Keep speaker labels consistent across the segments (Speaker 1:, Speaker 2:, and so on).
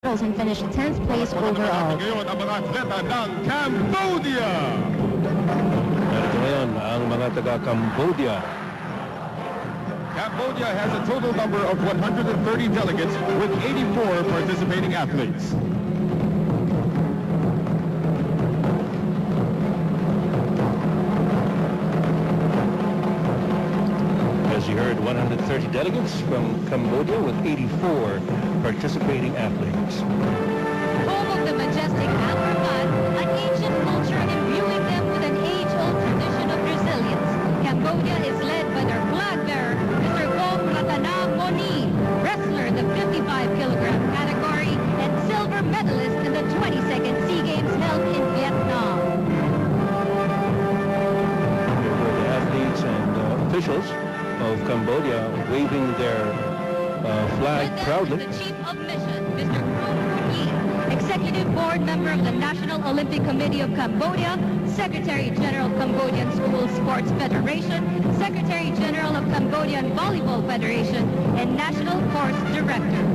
Speaker 1: and finished 10th place overall.
Speaker 2: Ngayon ang mga atleta ng Cambodia.
Speaker 3: Narito ngayon ang mga taga-Cambodia.
Speaker 2: Cambodia has a total number of 130 delegates with 84 participating athletes.
Speaker 3: As you heard, 130 delegates from Cambodia with 84 participating athletes.
Speaker 4: Home of the majestic Alphabet, an ancient culture imbuing them with an age-old tradition of resilience. Cambodia is led by their flag bearer, Mr. Gom Ratanamoni, wrestler in the 55-kilogram category and silver medalist in the 22nd SEA Games held in Vietnam.
Speaker 3: Here were the athletes and officials of Cambodia waving their flag proudly.
Speaker 4: The Chief of Mission, Mr. Kong Yi, Executive Board Member of the National Olympic Committee of Cambodia, Secretary General Cambodian School Sports Federation, Secretary General of Cambodian Volleyball Federation, and National Course Director.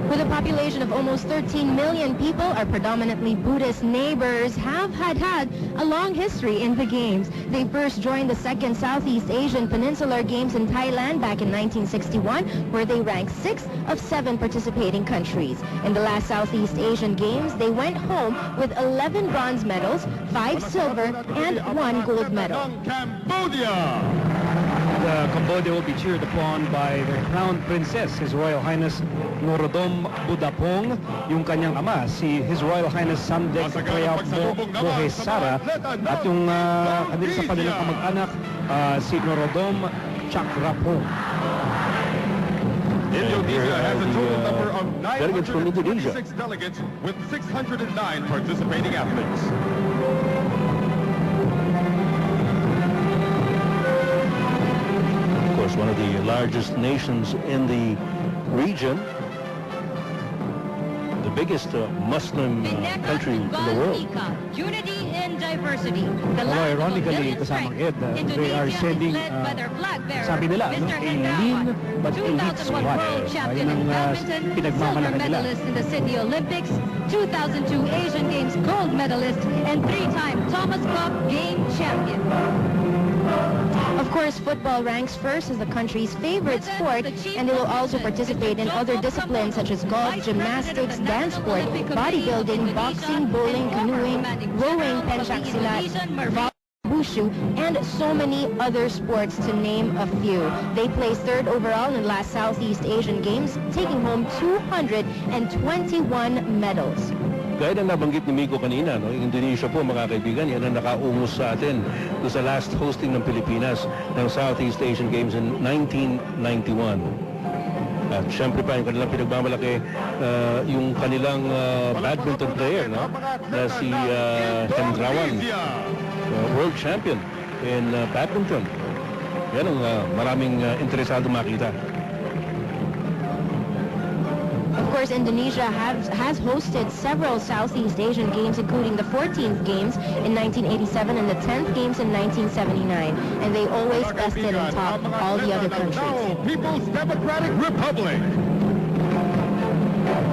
Speaker 1: With a population of almost 13 million people, our predominantly Buddhist neighbors have had a long history in the Games. They first joined the second Southeast Asian Peninsular Games in Thailand back in 1961, where they ranked 6th of 7 participating countries. In the last Southeast Asian Games, they went home with 11 bronze medals, 5 silver, and 1 gold medal.
Speaker 2: Cambodia!
Speaker 5: Cambodia will be cheered upon by their crown princess, His Royal Highness Norodom Budapong, yung kanyang ama, si His Royal Highness Samdech Prayapmo Mohesara, at yung kanila sa kanilang kamag-anak, si Norodom Chakrapong.
Speaker 2: Indonesia has a total number of
Speaker 3: delegates from Indonesia.
Speaker 2: 926 delegates with 609 participating athletes.
Speaker 3: Of course, one of the largest nations in the region, the biggest Muslim country in the world.
Speaker 4: Unity in diversity. The
Speaker 5: Although
Speaker 4: land of a
Speaker 5: ironically,
Speaker 4: million
Speaker 5: kasamang
Speaker 4: strength.
Speaker 5: Ed, they
Speaker 4: Indonesia
Speaker 5: are sending,
Speaker 4: is led by their flag bearer,
Speaker 5: sabi nila, no,
Speaker 4: Mr.
Speaker 5: a
Speaker 4: Hendrawan,
Speaker 5: lean but elite
Speaker 4: 2001
Speaker 5: squad.
Speaker 4: world champion
Speaker 5: Ayun
Speaker 4: in
Speaker 5: ang
Speaker 4: badminton, silver
Speaker 5: pinagmamalaki nila.
Speaker 4: medalist in the Sydney Olympics, 2002 Asian Games gold medalist, and 3-time Thomas Cup game champion.
Speaker 1: Of course, football ranks first as the country's favorite sport, and they will also participate in other disciplines such as golf, gymnastics, dance sport, bodybuilding, boxing, bowling, canoeing, rowing, pencak silat, volleyball, wushu, and so many other sports, to name a few. They placed 3rd overall in the last Southeast Asian Games, taking home 221 medals.
Speaker 3: Gaya na nabanggit ni Miko kanina, no? Indonesia po, mga kaibigan, yan ang nakaungos sa atin sa last hosting ng Pilipinas ng Southeast Asian Games in 1991. At syempre pa, yung kanilang pinagmamalaki, yung kanilang badminton player, no? Na si Hendrawan, world champion in badminton. Yan ang maraming interesado makita.
Speaker 1: Of course, Indonesia has hosted several Southeast Asian Games, including the 14th Games in 1987 and the 10th Games in 1979. And they always bested and topped all the other countries.
Speaker 2: People's Democratic Republic.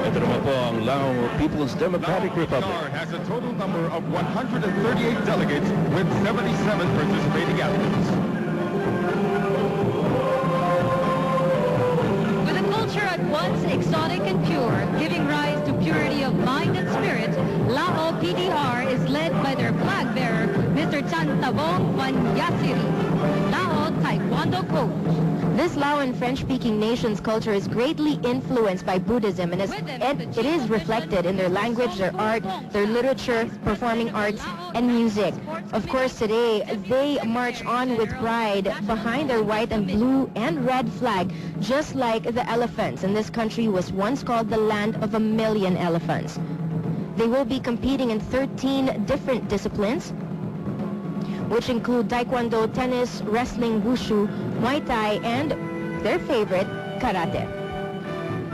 Speaker 3: Ito naman po ang Lao People's Democratic Republic.
Speaker 2: Has a total number of 138 delegates with 77 participating athletes.
Speaker 4: At once exotic and pure, giving rise to purity of mind and spirit, Lao PDR is led by their flag bearer, Mr. Chantavong Wanyasiri, Lao Taekwondo coach.
Speaker 1: This Lao and French-speaking nation's culture is greatly influenced by Buddhism, and it is reflected in their language, their art, their literature, performing arts, and music. Of course, today, they march on with pride behind their white and blue and red flag, just like the elephants. And this country was once called the land of a million elephants. They will be competing in 13 different disciplines, which include taekwondo, tennis, wrestling, wushu, muay thai, and their favorite, karate.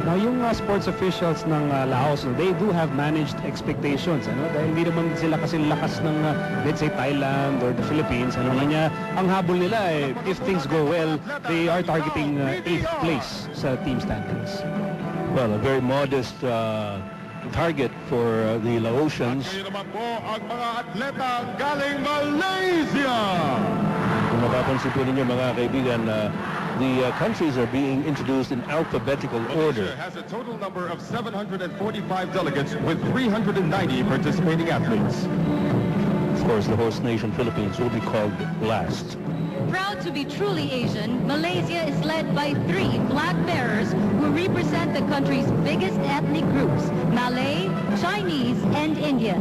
Speaker 5: Now, yung sports officials ng Laos, they do have managed expectations, ano? Dahil hindi naman sila kasi lakas ng, let's say, Thailand or the Philippines. Ano nga, ang habol nila, if things go well, they are targeting 8th place sa team standings.
Speaker 3: Well, a very modest target for the Laotians.
Speaker 2: Ngayon naman po ang mga atleta galing Malaysia.
Speaker 3: Kung mapapansin po ninyo mga kaibigan, the countries are being introduced in alphabetical order.
Speaker 2: Malaysia has a total number of 745 delegates with 390 participating athletes.
Speaker 3: Of course, the host nation Philippines will be called last.
Speaker 4: Proud to be truly Asian, Malaysia is led by 3 flag bearers who represent the country's biggest ethnic groups, Malay, Chinese, and Indian.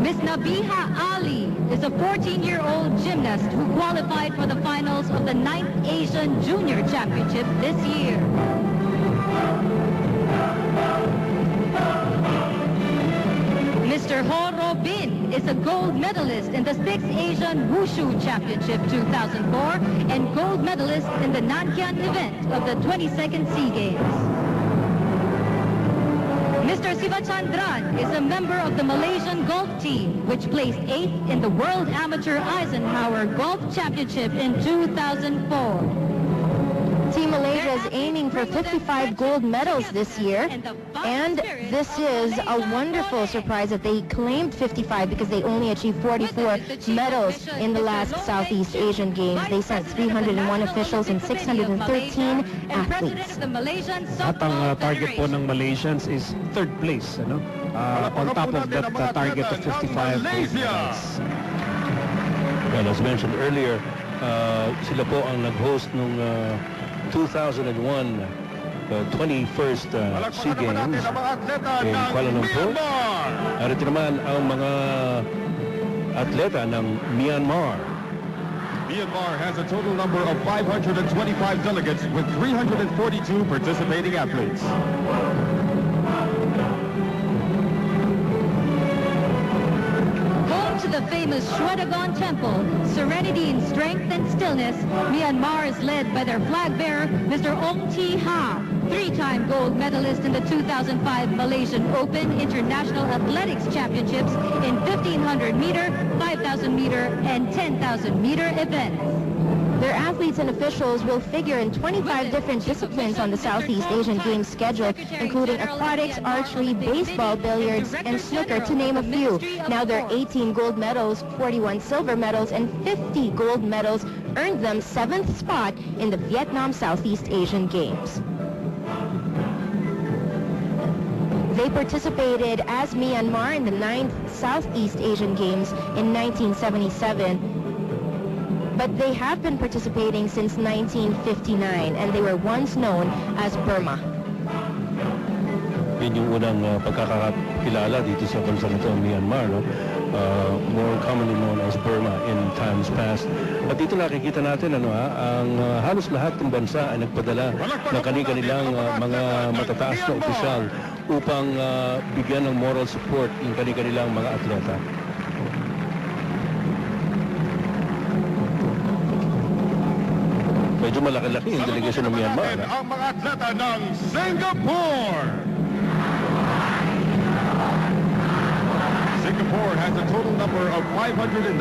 Speaker 4: Miss Nabiha Ali is a 14-year-old gymnast who qualified for the finals of the 9th Asian Junior Championship this year. Mr. Ho Robin is a gold medalist in the 6th Asian Wushu Championship 2004 and gold medalist in the Nankian event of the 22nd SEA Games. Mr. Sivachandran is a member of the Malaysian golf team, which placed 8th in the World Amateur Eisenhower Golf Championship in 2004.
Speaker 1: Team Malaysia is aiming for 55 gold medals this year, and this is a wonderful surprise that they claimed 55 because they only achieved 44 medals in the last Southeast Asian Games. They sent 301 officials and 613 athletes.
Speaker 5: At ang target po ng Malaysians is 3rd place, ano? On top of that target of 55 gold medals.
Speaker 3: Well, as mentioned earlier, sila po ang nag-host nung 2001 21st SEA Games in Kuala Lumpur. Narito naman ang mga atleta ng Myanmar.
Speaker 2: Myanmar has a total number of 525 delegates with 342 participating athletes.
Speaker 4: Home to the famous Shwedagon Temple, serenity in strength and stillness, Myanmar is led by their flag bearer, Mr. Ong Thi Ha, 3-time gold medalist in the 2005 Malaysian Open International Athletics Championships in 1,500 meter, 5,000 meter, and 10,000 meter events.
Speaker 1: Their athletes and officials will figure in 25 different disciplines on the Southeast Asian Games schedule, including aquatics, archery, baseball, billiards, and snooker, to name a few. Now their 18 gold medals, 41 silver medals, and 50 gold medals earned them 7th spot in the Vietnam Southeast Asian Games. They participated as Myanmar in the 9th Southeast Asian Games in 1977. But they have been participating since 1959, and they were once known as Burma.
Speaker 3: Yun yung unang pagkakakilala dito sa bansang ito, Myanmar, no? More commonly known as Burma in times past. At dito nakikita natin ang halos lahat ng bansa ay nagpadala ng kanilang mga matataas na opisyal upang bigyan ng moral support yung kanilang mga atleta. Medyo malaki-laki yung delegasyon ng Myanmar.
Speaker 2: Ang mga atleta ng Singapore. Singapore has a total number of 593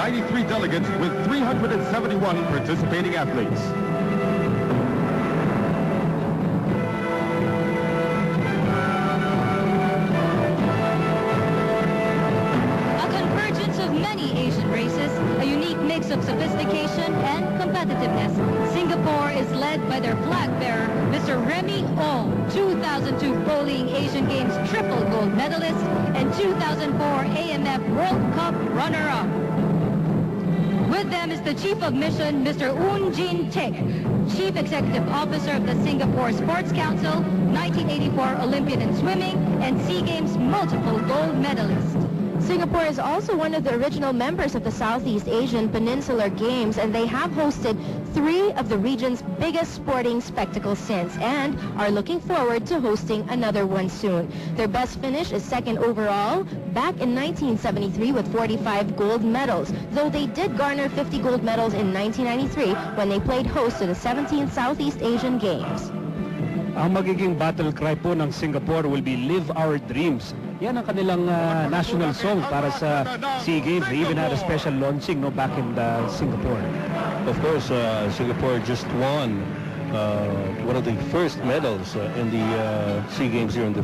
Speaker 2: delegates with 371 participating athletes.
Speaker 4: A convergence of many Asian races, a unique mix of sophistication and competitiveness. Singapore is led by their flag bearer, Mr. Remy Ong, 2002 Bowling Asian Games triple gold medalist and 2004 AMF World Cup runner-up. With them is the Chief of Mission, Mr. Oon Jin Tek, Chief Executive Officer of the Singapore Sports Council, 1984 Olympian in swimming, and SEA Games multiple gold medalist.
Speaker 1: Singapore is also one of the original members of the Southeast Asian Peninsular Games, and they have hosted 3 of the region's biggest sporting spectacles since, and are looking forward to hosting another one soon. Their best finish is 2nd overall, back in 1973 with 45 gold medals, though they did garner 50 gold medals in 1993 when they played host to the 17th Southeast Asian Games.
Speaker 5: Ang magiging battle cry po ng Singapore will be Live Our Dreams. Yan ang kanilang national song para sa SEA Games. They even had a special launching back in Singapore.
Speaker 3: Of course, Singapore just won one of the first medals in the SEA Games here in the